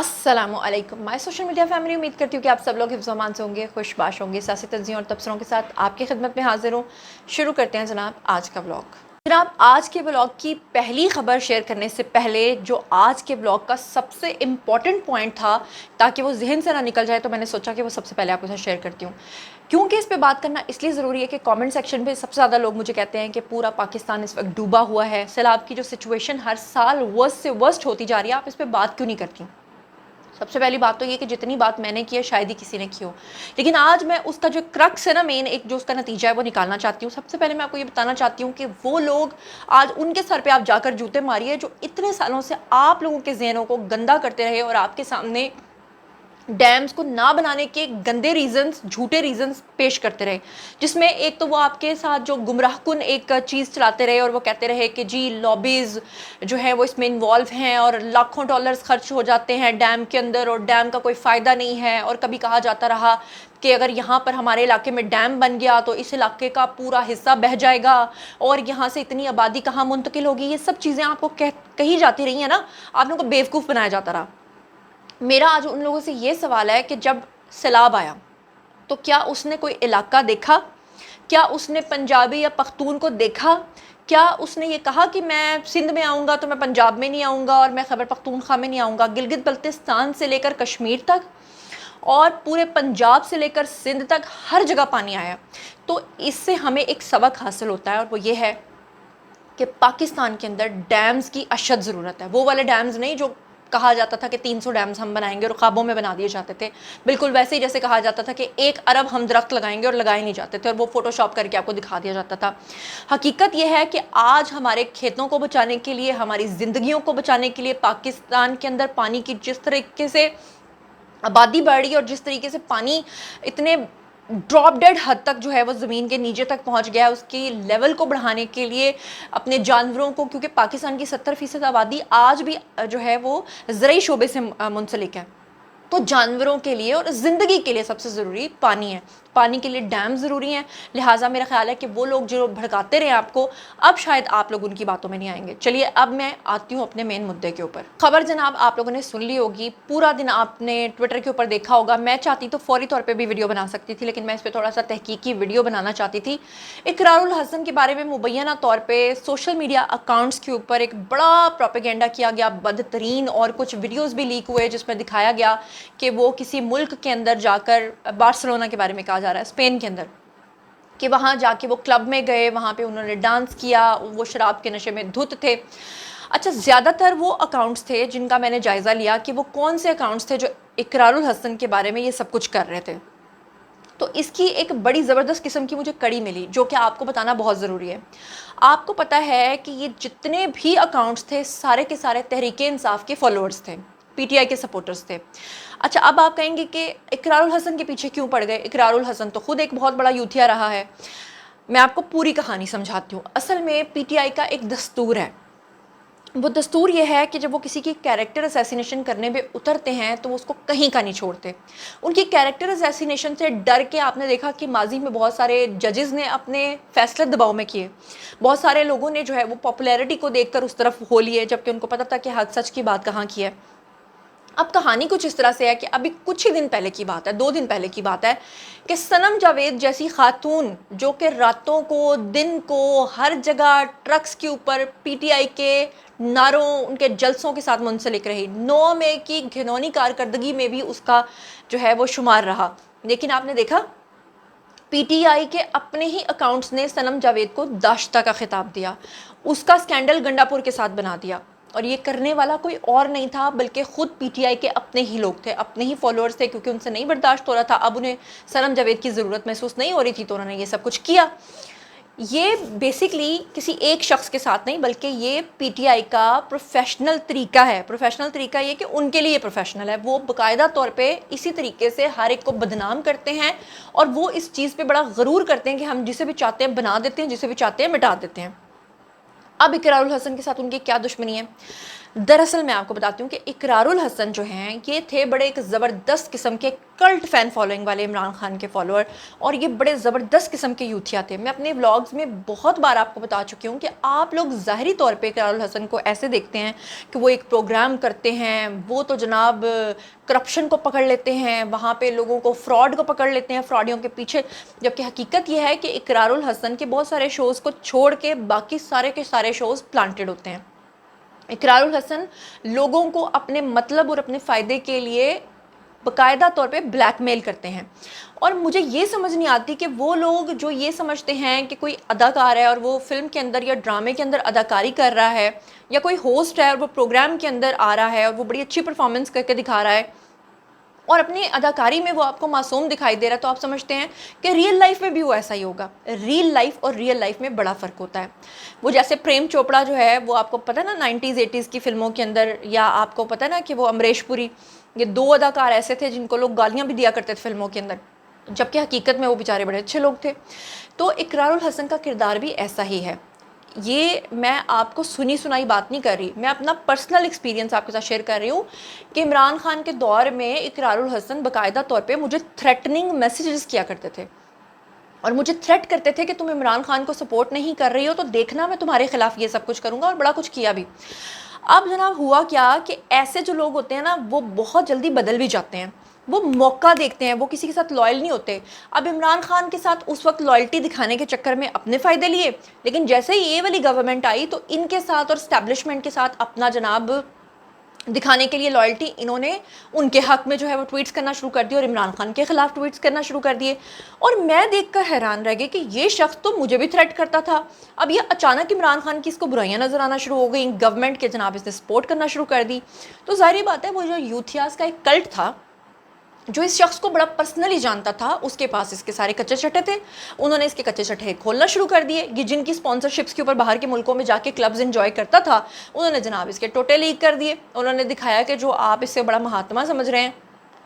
अस्सलामु अलैकुम my social media family. उम्मीद करती हूँ कि आप सब लोग हिफ्ज़ अमान से होंगे, खुशबाश होंगे। सियासी तंज़ीम और तबसरों के साथ आपकी खिदमत में हाजिर हूँ। शुरू करते हैं जनाब आज का ब्लॉग। जनाब आज के ब्लॉग की पहली खबर शेयर करने से पहले जो आज के ब्लॉग का सबसे इम्पॉर्टेंट पॉइंट था, ताकि वो जहन से ना निकल जाए, तो मैंने सोचा कि वो सबसे पहले आपके साथ शेयर करती हूँ। क्योंकि इस पे बात करना इसलिए ज़रूरी है कि कमेंट सेक्शन पे सबसे ज़्यादा लोग मुझे कहते हैं कि पूरा पाकिस्तान इस वक्त डूबा हुआ है, सैलाब की जो सिचुएशन हर साल वर्स्ट से वर्स्ट होती जा रही है, आप इस पर बात क्यों नहीं करती। सबसे पहली बात तो ये कि जितनी बात मैंने की है शायद ही किसी ने की हो, लेकिन आज मैं उसका जो क्रक्स है ना, मेन एक जो उसका नतीजा है वो निकालना चाहती हूँ। सबसे पहले मैं आपको ये बताना चाहती हूँ कि वो लोग आज उनके सर पे आप जाकर जूते मारिए जो इतने सालों से आप लोगों के ज़हनों को गंदा करते रहे और आपके सामने डैम्स को ना बनाने के गंदे रीजंस, झूठे रीजंस पेश करते रहे, जिसमें एक तो वो आपके साथ जो गुमराहकुन एक चीज़ चलाते रहे और वो कहते रहे कि जी लॉबीज़ जो है वो इसमें इन्वॉल्व हैं और लाखों डॉलर्स खर्च हो जाते हैं डैम के अंदर और डैम का कोई फ़ायदा नहीं है। और कभी कहा जाता रहा कि अगर यहाँ पर हमारे इलाके में डैम बन गया तो इस इलाके का पूरा हिस्सा बह जाएगा और यहाँ से इतनी आबादी कहाँ मुंतकिल होगी। ये सब चीज़ें आपको कही जाती रही हैं ना, आप लोगों को बेवकूफ़ बनाया जाता रहा। मेरा आज उन लोगों से ये सवाल है कि जब सैलाब आया तो क्या उसने कोई इलाका देखा? क्या उसने पंजाबी या पख्तून को देखा? क्या उसने ये कहा कि मैं सिंध में आऊँगा तो मैं पंजाब में नहीं आऊँगा और मैं खैबर पख्तूनख्वा में नहीं आऊँगा? गिलगित बल्तिस्तान से लेकर कश्मीर तक और पूरे पंजाब से लेकर सिंध तक हर जगह पानी आया। तो इससे हमें एक सबक हासिल होता है और वो ये है कि पाकिस्तान के अंदर डैम्स की अशद ज़रूरत है। वो वाले डैम्स नहीं जो कहा जाता था कि 300 डैम्स हम बनाएंगे और ख्वाबों में बना दिए जाते थे, बिल्कुल वैसे ही जैसे कहा जाता था कि 1 अरब हम दरख्त लगाएंगे और लगाए नहीं जाते थे और वो फोटोशॉप करके आपको दिखा दिया जाता था। हकीकत यह है कि आज हमारे खेतों को बचाने के लिए, हमारी ज़िंदगियों को बचाने के लिए पाकिस्तान के अंदर पानी की जिस तरीके से आबादी बढ़ रही है और जिस तरीके से पानी इतने ड्रॉप डेड हद तक जो है वो ज़मीन के नीचे तक पहुंच गया है, उसकी लेवल को बढ़ाने के लिए अपने जानवरों को, क्योंकि पाकिस्तान की 70% आबादी आज भी जो है वो ज़रई शोबे से मुंसलिक है, तो जानवरों के लिए और ज़िंदगी के लिए सबसे ज़रूरी पानी है। पानी के लिए डैम ज़रूरी हैं। लिहाजा मेरा ख्याल है कि वो लोग जो भड़काते रहे आपको, अब शायद आप लोग उनकी बातों में नहीं आएंगे। चलिए अब मैं आती हूँ अपने मेन मुद्दे के ऊपर। खबर जनाब आप लोगों ने सुन ली होगी, पूरा दिन आपने ट्विटर के ऊपर देखा होगा। मैं चाहती तो फौरी तौर पर भी वीडियो बना सकती थी, लेकिन मैं इस पर थोड़ा सा तहकीकी वीडियो बनाना चाहती थी। इकरारुल हसन के बारे में मुबैना तौर पर सोशल मीडिया अकाउंट्स के ऊपर एक बड़ा प्रोपेगेंडा किया गया, बदतरीन, और कुछ वीडियोज़ भी लीक हुए जिसमें दिखाया गया कि वो किसी मुल्क के अंदर जाकर, बार्सिलोना के बारे में कहा जा रहा है, स्पेन के अंदर, कि वहाँ जाके वो क्लब में गए, वहाँ पे उन्होंने डांस किया, वो शराब के नशे में धुत थे। अच्छा, ज़्यादातर वो अकाउंट्स थे जिनका मैंने जायज़ा लिया कि वो कौन से अकाउंट्स थे जो इकरारुल हसन के बारे में ये सब कुछ कर रहे थे। तो इसकी एक बड़ी ज़बरदस्त किस्म की मुझे कड़ी मिली जो कि आपको बताना बहुत ज़रूरी है। आपको पता है कि ये जितने भी अकाउंट्स थे सारे के सारे तहरीक इंसाफ के फॉलोअर्स थे, पीटीआई के सपोर्टर्स थे। अच्छा, अब आप कहेंगे कि इकरारुल हसन के पीछे क्यों पड़ गए? इकरारुल हसन तो खुद एक बहुत बड़ा यूथिया रहा है। मैं आपको पूरी कहानी समझाती हूँ। असल में पीटीआई का एक दस्तूर है। वो दस्तूर ये है कि जब वो किसी की कैरेक्टर असैसिनेशन करने में उतरते हैं तो वो उसको कहीं का नहीं छोड़ते। उनकी कैरेक्टर असैसिनेशन से डर के आपने देखा कि माजी में बहुत सारे जजेस ने अपने फैसले दबाव में किए। बहुत सारे लोगों ने जो है वो पॉपुलैरिटी को देखकर उस तरफ हो लिए, जबकि उनको पता था कि हक सच की बात कहाँ की है। अब कहानी कुछ इस तरह से है कि अभी कुछ ही दिन पहले की बात है, 2 दिन पहले की बात है, कि सनम जावेद जैसी खातून जो कि रातों को, दिन को, हर जगह ट्रक्स के ऊपर पीटीआई के नारों, उनके जलसों के साथ मुंसलिक रही, 9 मई की घिनौनी कारकर्दगी में भी उसका जो है वो शुमार रहा। लेकिन आपने देखा पीटीआई के अपने ही अकाउंट्स ने सनम जावेद को दाश्ता का खिताब दिया, उसका स्कैंडल गंडापुर के साथ बना दिया। और ये करने वाला कोई और नहीं था बल्कि खुद पीटीआई के अपने ही लोग थे, अपने ही फॉलोअर्स थे, क्योंकि उनसे नहीं बर्दाश्त हो रहा था। अब उन्हें सनम जावेद की ज़रूरत महसूस नहीं हो रही थी तो उन्होंने ये सब कुछ किया। ये बेसिकली किसी एक शख्स के साथ नहीं, बल्कि ये पीटीआई का प्रोफेशनल तरीका है। प्रोफेशनल तरीका ये कि उनके लिए प्रोफेशनल है, वो बाकायदा तौर पे इसी तरीके से हर एक को बदनाम करते हैं और वो इस चीज़ पे बड़ा गरूर करते हैं कि हम जिसे भी चाहते हैं बना देते हैं, जिसे भी चाहते हैं मिटा देते हैं। अब इकरारुल हसन के साथ उनकी क्या दुश्मनी है? दरअसल मैं आपको बताती हूँ कि इकरारुल हसन जो हैं ये थे बड़े एक ज़बरदस्त किस्म के कल्ट फ़ैन फॉलोइंग वाले इमरान खान के फॉलोअर, और ये बड़े ज़बरदस्त किस्म के यूथिया थे। मैं अपने व्लॉग्स में बहुत बार आपको बता चुकी हूँ कि आप लोग ज़ाहरी तौर पे इकरारुल हसन को ऐसे देखते हैं कि वो एक प्रोग्राम करते हैं, वो तो जनाब करप्शन को पकड़ लेते हैं, वहाँ पे लोगों को फ्रॉड को पकड़ लेते हैं, फ्रॉडियों के पीछे। जबकि हकीकत ये है कि इकरारुल हसन के बहुत सारे शोज़ को छोड़ के बाकी सारे के सारे शोज़ प्लांटेड होते हैं। इकरारुल हसन लोगों को अपने मतलब और अपने फ़ायदे के लिए बाकायदा तौर पे ब्लैकमेल करते हैं। और मुझे ये समझ नहीं आती कि वो लोग जो ये समझते हैं कि कोई अदाकार है और वो फिल्म के अंदर या ड्रामे के अंदर अदाकारी कर रहा है, या कोई होस्ट है और वो प्रोग्राम के अंदर आ रहा है और वो बड़ी अच्छी परफॉर्मेंस करके दिखा रहा है और अपनी अदाकारी में वो आपको मासूम दिखाई दे रहा है, तो आप समझते हैं कि रियल लाइफ में भी वो ऐसा ही होगा। रियल लाइफ और रियल लाइफ में बड़ा फ़र्क होता है। वो जैसे प्रेम चोपड़ा जो है, वो आपको पता है ना 90s 80s की फ़िल्मों के अंदर, या आपको पता है ना कि वो अमरीश पुरी, ये दो अदाकार ऐसे थे जिनको लोग गालियाँ भी दिया करते थे फिल्मों के अंदर, जबकि हकीकत में वो बेचारे बड़े अच्छे लोग थे। तो इकरारुल हसन का किरदार भी ऐसा ही है। ये मैं आपको सुनी सुनाई बात नहीं कर रही, मैं अपना पर्सनल एक्सपीरियंस आपके साथ शेयर कर रही हूँ कि इमरान खान के दौर में इकरारुल हसन बाकायदा तौर पे मुझे थ्रेटनिंग मैसेजेस किया करते थे और मुझे थ्रेट करते थे कि तुम इमरान खान को सपोर्ट नहीं कर रही हो तो देखना मैं तुम्हारे खिलाफ ये सब कुछ करूँगा, और बड़ा कुछ किया भी। अब जनाब हुआ क्या कि ऐसे जो लोग होते हैं ना, वो बहुत जल्दी बदल भी जाते हैं, वो मौका देखते हैं, वो किसी के साथ लॉयल नहीं होते। अब इमरान खान के साथ उस वक्त लॉयल्टी दिखाने के चक्कर में अपने फ़ायदे लिए, लेकिन जैसे ही ये वाली गवर्नमेंट आई तो इनके साथ और स्टैब्लिशमेंट के साथ अपना जनाब दिखाने के लिए लॉयल्टी इन्होंने उनके हक में जो है वो ट्वीट्स करना शुरू कर दिए और इमरान खान के ख़िलाफ़ ट्वीट्स करना शुरू कर दिए। और मैं देखकर हैरान रह गई कि ये शख्स तो मुझे भी थ्रेट करता था, अब ये अचानक इमरान खान की इसको बुराइयां नज़र आना शुरू हो गई, गवर्नमेंट के जनाब इसने सपोर्ट करना शुरू कर दी। तो ज़ाहिर बात है वो जो यूथियास का एक कल्ट था, जो इस शख्स को बड़ा पर्सनली जानता था, उसके पास इसके सारे कच्चे चट्टे थे, उन्होंने इसके कच्चे चट्टे खोलना शुरू कर दिए। ये जिनकी स्पॉन्सरशिप्स के ऊपर बाहर के मुल्कों में जाके क्लब्स एंजॉय करता था, उन्होंने जनाब इसके टोटे लीक कर दिए। उन्होंने दिखाया कि जो आप इससे बड़ा महात्मा समझ रहे हैं,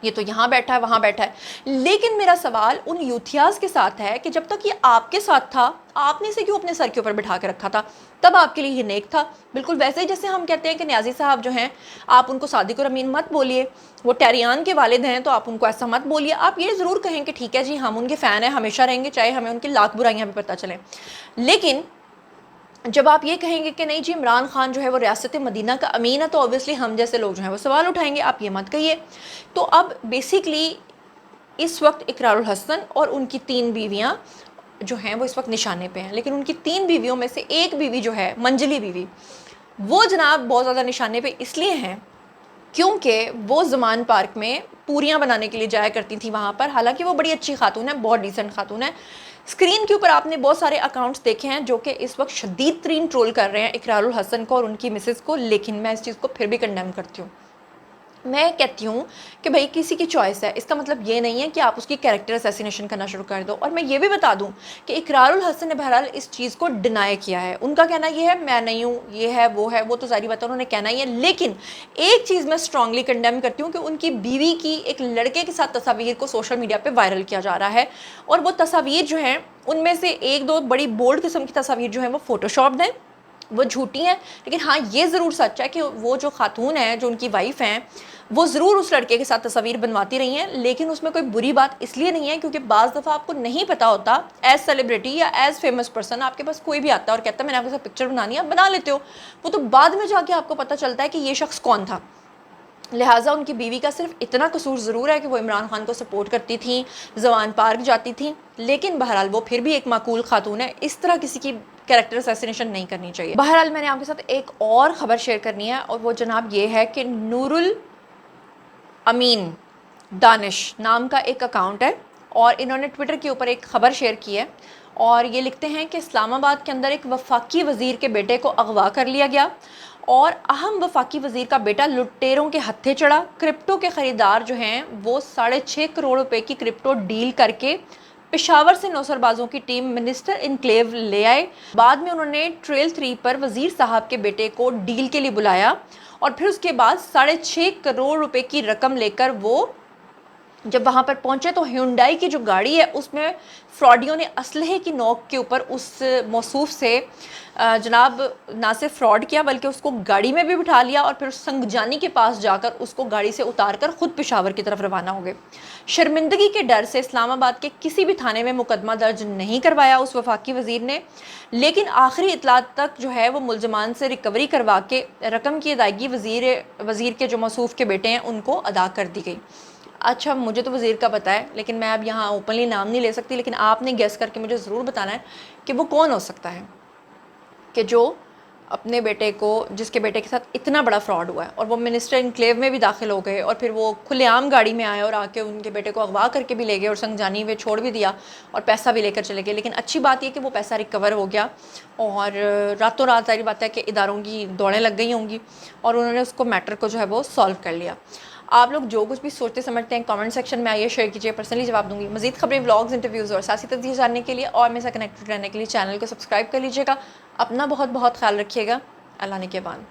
ये तो यहाँ बैठा है वहाँ बैठा है। लेकिन मेरा सवाल उन यूथियास के साथ है कि जब तक ये आपके साथ था, आपने इसे क्यों अपने सर के ऊपर बिठा के रखा था? तब आपके लिए ये नेक था। बिल्कुल वैसे ही जैसे हम कहते हैं कि न्याजी साहब जो हैं, आप उनको सादिक और अमीन मत बोलिए, वो टैरियान के वालिद हैं तो आप उनको ऐसा मत बोलिए। आप ये ज़रूर कहें कि ठीक है जी, हम उनके फ़ैन हैं, हमेशा रहेंगे, चाहे हमें उनकी लाख बुराइयाँ भी पता चलें। लेकिन जब आप ये कहेंगे कि नहीं जी इमरान खान जो है वो रियासत मदीना का अमीन है, तो ऑब्वियसली हम जैसे लोग जो हैं वो सवाल उठाएंगे, आप ये मत कहिए। तो अब बेसिकली इस वक्त इकरारुल हसन और उनकी 3 बीवियाँ जो हैं वो इस वक्त निशाने पे हैं, लेकिन उनकी 3 बीवियों में से एक बीवी जो है, मंजली बीवी, वो जनाब बहुत ज़्यादा निशाने पे इसलिए हैं क्योंकि वो ज़मान पार्क में पूरियाँ बनाने के लिए जाया करती थी वहाँ पर। हालांकि वो बड़ी अच्छी खातून है, बहुत डिसेंट खातून है। स्क्रीन के ऊपर आपने बहुत सारे अकाउंट्स देखे हैं जो कि इस वक्त शदीद तरीन ट्रोल कर रहे हैं इकरारुल हसन को और उनकी मिसेस को, लेकिन मैं इस चीज़ को फिर भी कंडेम करती हूँ। मैं कहती हूँ कि भाई किसी की चॉइस है, इसका मतलब ये नहीं है कि आप उसकी कैरेक्टर असैसिनेशन करना शुरू कर दो। और मैं ये भी बता दूँ कि इकरारुल हसन ने बहरहाल इस चीज़ को डिनाई किया है। उनका कहना ये है मैं नहीं हूँ, ये है वो तो जारी बात है, उन्होंने कहना ही है। लेकिन एक चीज़ मैं स्ट्रांगली कंडेम करती हूँ कि उनकी बीवी की एक लड़के के साथ तस्वीर को सोशल मीडिया पर वायरल किया जा रहा है, और वो तस्वीर जो हैं उनमें से 1-2 बड़ी बोल्ड किस्म की तस्वीर जो है वो फ़ोटोशॉप्ड हैं, वो झूठी हैं। लेकिन हाँ ये ज़रूर सच है कि वो जो खातून है, जो उनकी वाइफ हैं, वो ज़रूर उस लड़के के साथ तस्वीर बनवाती रही हैं। लेकिन उसमें कोई बुरी बात इसलिए नहीं है क्योंकि बाज़ दफ़ा आपको नहीं पता होता, एज़ सेलिब्रिटी या एज़ फेमस पर्सन आपके पास कोई भी आता है और कहता है मैंने आपके साथ पिक्चर बनानी है, आप बना लेते हो। वो तो बाद में जाके आपको पता चलता है कि ये शख्स कौन था। लिहाजा उनकी बीवी का सिर्फ इतना कसूर ज़रूर है कि वो इमरान खान को सपोर्ट करती थी, ज़वान पार्क जाती थी, लेकिन बहरहाल वो फिर भी एक माकूल खातून है। इस तरह किसी की कैरेक्टर असैसिनेशन नहीं करनी चाहिए। बहरहाल मैंने आपके साथ एक और ख़बर शेयर करनी है, और वो जनाब ये है कि नूरुल अमीन दानिश नाम का एक अकाउंट है, और इन्होंने ट्विटर के ऊपर एक ख़बर शेयर की है, और ये लिखते हैं कि इस्लामाबाद के अंदर एक वफाकी वज़ीर के बेटे को अगवा कर लिया गया, और अहम वफाकी वज़ीर का बेटा लुटेरों के हत्थे चढ़ा। क्रिप्टो के ख़रीदार जो हैं वो 6.5 करोड़ रुपए की क्रिप्टो डील करके पेशावर से नौसरबाजों की टीम मिनिस्टर इनक्लेव ले आए। बाद में उन्होंने ट्रेल 3 पर वज़ीर साहब के बेटे को डील के लिए बुलाया, और फिर उसके बाद 6.5 करोड़ रुपए की रकम लेकर वो جب وہاں پر پہنچے تو ہیونڈائی کی جو گاڑی ہے اس میں فراڈیوں نے اسلحے کی نوک کے اوپر اس موصوف سے جناب نہ صرف فراڈ کیا بلکہ اس کو گاڑی میں بھی بٹھا لیا اور پھر سنگجانی کے پاس جا کر اس کو گاڑی سے اتار کر خود پشاور کی طرف روانہ ہو گئے۔ شرمندگی کے ڈر سے اسلام آباد کے کسی بھی تھانے میں مقدمہ درج نہیں کروایا اس وفاقی وزیر نے، لیکن آخری اطلاعات تک جو ہے وہ ملزمان سے ریکوری کروا کے رقم کی ادائیگی وزیر کے جو موصوف کے بیٹے ہیں ان کو ادا کر دی گئی۔ اچھا مجھے تو وزیر کا پتہ ہے لیکن میں اب یہاں اوپنلی نام نہیں لے سکتی، لیکن آپ نے گیس کر کے مجھے ضرور بتانا ہے کہ وہ کون ہو سکتا ہے کہ جو اپنے بیٹے کو، جس کے بیٹے کے ساتھ اتنا بڑا فراڈ ہوا ہے اور وہ منسٹر انکلیو میں بھی داخل ہو گئے اور پھر وہ کھلے عام گاڑی میں آئے اور آ کے ان کے بیٹے کو اغوا کر کے بھی لے گئے اور سنگجانی میں چھوڑ بھی دیا اور پیسہ بھی لے کر چلے گئے۔ لیکن اچھی بات یہ کہ وہ پیسہ ریکور ہو گیا اور راتوں رات ظاہر بات ہے کہ اداروں کی دوڑیں لگ گئی ہوں گی اور انہوں نے اس کو میٹر کو جو ہے وہ سالو کر لیا۔ آپ لوگ جو کچھ بھی سوچتے سمجھتے ہیں کامنٹ سیکشن میں آئیے، شیئر کیجیے، پرسنلی جواب دوں گی۔ مزید خبریں، ولاگز، انٹرویوز اور سیاسی تجزیے جاننے کے لیے اور میرے ساتھ کنیکٹڈ رہنے کے لیے چینل کو سبسکرائب کر لیجیے گا۔ اپنا بہت بہت خیال رکھیے گا۔ اللہ نے کے بان۔